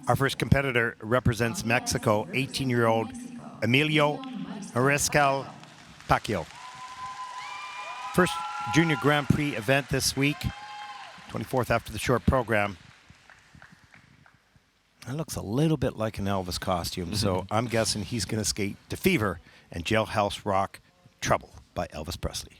Our first competitor represents Mexico, 18-year-old Emilio MARISCAL PACHECO. First Junior Grand Prix event this week, 24th after the short program. That looks a little bit like an Elvis costume, so I'm guessing he's going to skate to Fever and Jailhouse Rock Trouble by Elvis Presley.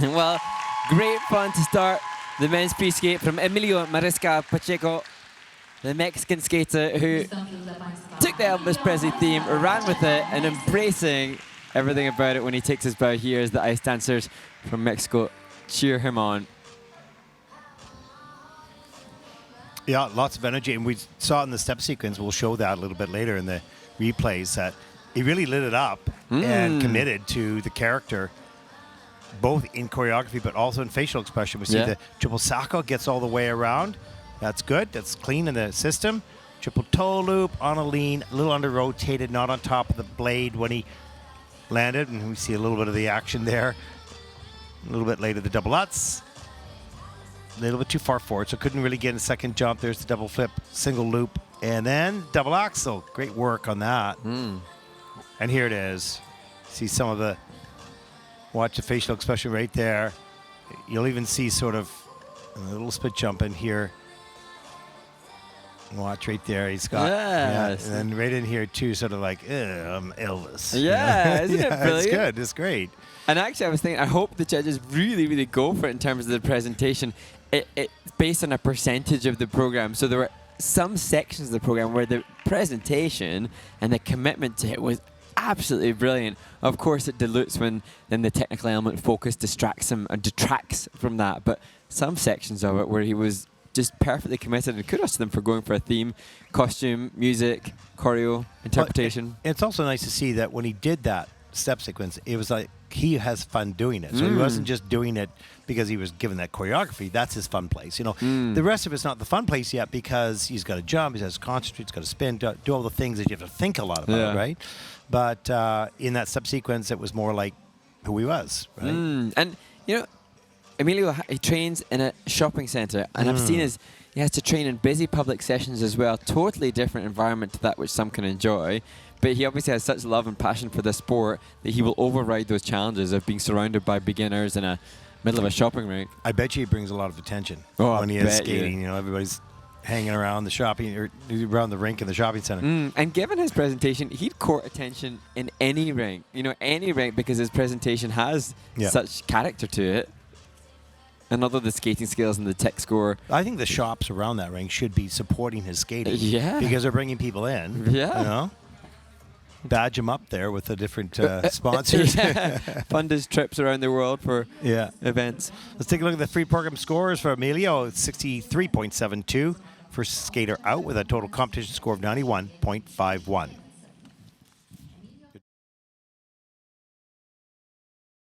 Well, great fun to start the men's free skate from Emilio MARISCAL PACHECO, the Mexican skater who took the Elvis Presley theme, ran with it, and embracing everything about it when he takes his bow here as the ice dancers from Mexico cheer him on. Yeah, lots of energy, and we saw in the step sequence, we'll show that a little bit later in the replays, that he really lit it up and committed to the character, both in choreography but also in facial expression. We see the triple sacco gets all the way around. That's good. That's clean in the system. Triple toe loop on a lean, a little under rotated, not on top of the blade when he landed. And we see a little bit of the action there. A little bit later, the double Lutz. A little bit too far forward, so couldn't really get in a second jump. There's the double flip, single loop, and then double axel. Great work on that. And here it is. See some of the, watch the facial expression right there. You'll even see sort of And a little split jump in here. Watch right there. He's got, Yes. and then right in here too, sort of like, I'm Elvis. Yeah, isn't it brilliant? It's good. It's great. And actually, I was thinking, I hope the judges really, really go for it in terms of the presentation. It's based on a percentage of the program. So there were some sections of the program where the presentation and the commitment to it was absolutely brilliant. Of course, it dilutes when then the technical element focus distracts him and detracts from that. But some sections of it where he was just perfectly committed, and kudos to them for going for a theme, costume, music, choreo, interpretation. Well, it's also nice to see that when he did that step sequence, it was like he has fun doing it. So he wasn't just doing it because he was given that choreography. That's his fun place. You know, the rest of it's not the fun place yet because he's got to jump, he has to concentrate, he's got to spin, do all the things that you have to think a lot about, right? But in that step sequence, it was more like who he was, right? And, you know, Emilio, he trains in a shopping centre, and I've seen he has to train in busy public sessions as well. Totally different environment to that which some can enjoy. But he obviously has such love and passion for the sport that he will override those challenges of being surrounded by beginners in a middle of a shopping rink. I bet you he brings a lot of attention when he is skating. You know, everybody's hanging around the shopping or around the rink in the shopping center. And given his presentation, he'd court attention in any rink. You know, any rink, because his presentation has such character to it. And although the skating skills and the tech score, I think the shops around that rink should be supporting his skating. Because they're bringing people in. You know? Badge him up there with the different sponsors. Fund his trips around the world for events. Let's take a look at the free program scores for Emilio. 63.72 for skater out with a total competition score of 91.51.